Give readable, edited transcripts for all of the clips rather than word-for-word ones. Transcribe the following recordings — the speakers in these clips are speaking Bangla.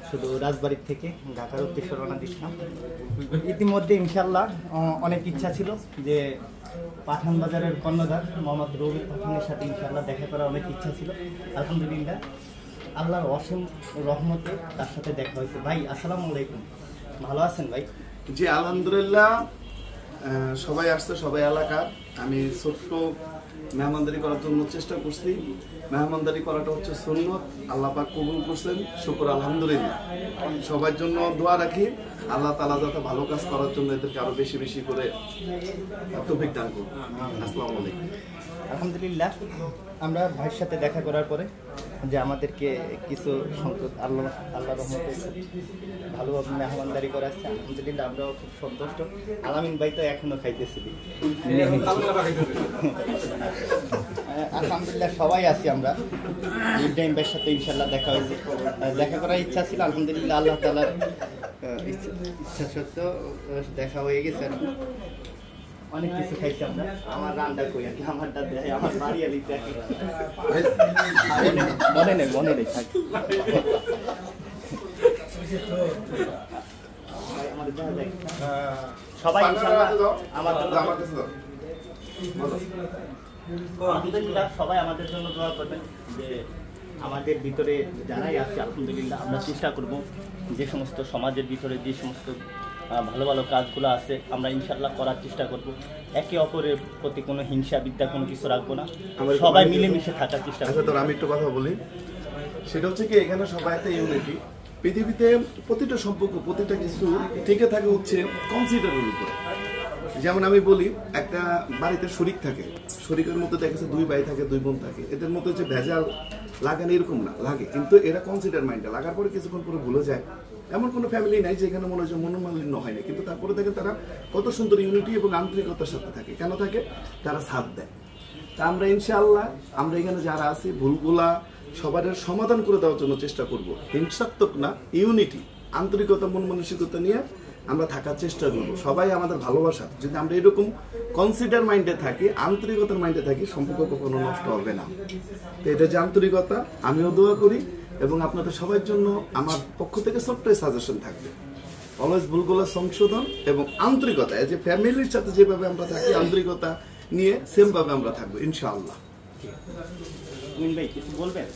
শুধু রাজবাড়ির থেকে ঢাকার উদ্দেশ্যে রওনা দিচ্ছিলাম। ইতিমধ্যে ইনশাল্লাহ অনেক ইচ্ছা ছিল যে পাঠান বাজারের কর্ণধার মোহাম্মদ রবি পাঠানের সাথে ইনশাল্লাহ দেখা করার অনেক ইচ্ছা ছিল। আলহামদুলিল্লাহ আল্লাহর অসীম রহমতে তার সাথে দেখা হয়েছে। ভাই আসসালামু আলাইকুম, ভালো আছেন ভাই? জি আলহামদুলিল্লাহ, সবাই আসছে, সবাই এলাকার। আমি ছোট্ট মেহমানদারি করার জন্য চেষ্টা করছি। মেহমানদারি করাটা হচ্ছে সুন্নত, আল্লাহ পাক কবুল করছেন, শুকর আলহামদুলিল্লাহ। সবার জন্য দোয়া রাখি, আল্লাহ তাআলা যাতে ভালো কাজ করার জন্য এদেরকে আরো বেশি বেশি করে তৌফিক দান করুন। আসসালামু আলাইকুম। আলহামদুলিল্লাহ আমরা ভাইয়ের সাথে দেখা করার পরে যে আমাদেরকে কিছু সংখ্যক আল্লাহ রহমতে ভালোভাবে মেহমানদারি করাচ্ছে, আলহামদুলিল্লাহ আমরাও খুব সন্তুষ্ট। আলামিন ভাই তো এখনো খাইতেছিলি। আলহামদুলিল্লাহ সবাই আছি আমরা। ইব্রাহিম ভাইয়ের সাথে ইনশাল্লাহ দেখা হয়েছে, দেখা করার ইচ্ছা ছিল। আলহামদুলিল্লাহ আল্লাহ তাআলার ইচ্ছা সত্ত্বেও দেখা হয়ে গেছে। অনেক কিছু খাইছি আমরা। আমার রান্না কই আর কি, আমারটা দেখে আমার বাড়ি আলি দেখে মনে নেই থাক। সবাই ইনশাআল্লাহ আলহামদুলিল্লাহ সবাই আমাদের জন্য দোয়া করবেন যে আমাদের ভিতরে যারাই আছে আলহামদুলিল্লাহ আমরা চেষ্টা করব যে সমস্ত সমাজের ভিতরে যে সমস্ত ভালো ভালো কাজগুলো আছে আমরা ইনশাল্লাহ করার চেষ্টা করব। একে অপরের প্রতি কোনো হিংসা বিদ্যা কোনো কিছু রাখবো না, সবাই মিলেমিশে থাকার চেষ্টা করব। আচ্ছা, আমি একটু কথা বলি। সেটা হচ্ছে কি, এখানে সবাই একটা ইউনিটি। পৃথিবীতে প্রতিটা সম্পর্ক, প্রতিটা কিছু টিকে থাকে হচ্ছে কনসিডারের উপরে। যেমন আমি বলি, একটা বাড়িতে শরিক থাকে, শরিকের মধ্যে দেখা যাচ্ছে দুই ভাই থাকে, দুই বোন থাকে। এদের মধ্যে যে ভেজাল লাগানো এরকম না, লাগে, কিন্তু এরা কনসিডার মাইন্ডে লাগার পরে কিছুক্ষণ পরে ভুলে যায়। এমন কোনো ফ্যামিলি নাই যেখানে মনে হয় মনোমালিন্য হয় না, কিন্তু তারপরে দেখেন তারা কত সুন্দর ইউনিটি এবং আন্তরিকতার সাথে থাকে। কেন থাকে? তারা সাথ দেয়। তা আমরা ইনশাআল্লাহ আমরা এখানে যারা আছি ভুলগুলা সবার সমাধান করে দেওয়ার জন্য চেষ্টা করব। হিংসাত্মক না, ইউনিটি, আন্তরিকতা, মন মানসিকতা নিয়ে আমরা থাকার চেষ্টা করব। সবাই আমাদের ভালোবাসা, যদি আমরা এরকম কনসিডার মাইন্ডে থাকি, আন্তরিকতার মাইন্ডে থাকি, সম্পর্ক কখনো নষ্ট হবে না। তো এটা যে আন্তরিকতা, আমিও দোয়া করি এবং আপনাদের সবার জন্য আমার পক্ষ থেকে ছোট্ট সাজেশন থাকবে, অলওয়েজ ভুলগুলো সংশোধন এবং আন্তরিকতা। এই যে ফ্যামিলির সাথে যেভাবে আমরা থাকি আন্তরিকতা নিয়ে, সেম ভাবে আমরা থাকবো ইনশাআল্লাহ। ভাই কিছু বলবেন?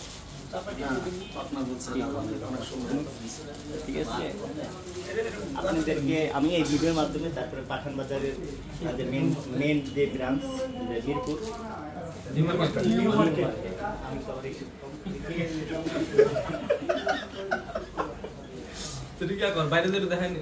ঠিক আছে, আপনাদেরকে আমি এই ভিডিওর মাধ্যমে তারপরে পাঠান বাজারের মেন যে ব্রাঞ্চ মিরপুর বাইরে দেখায়নি।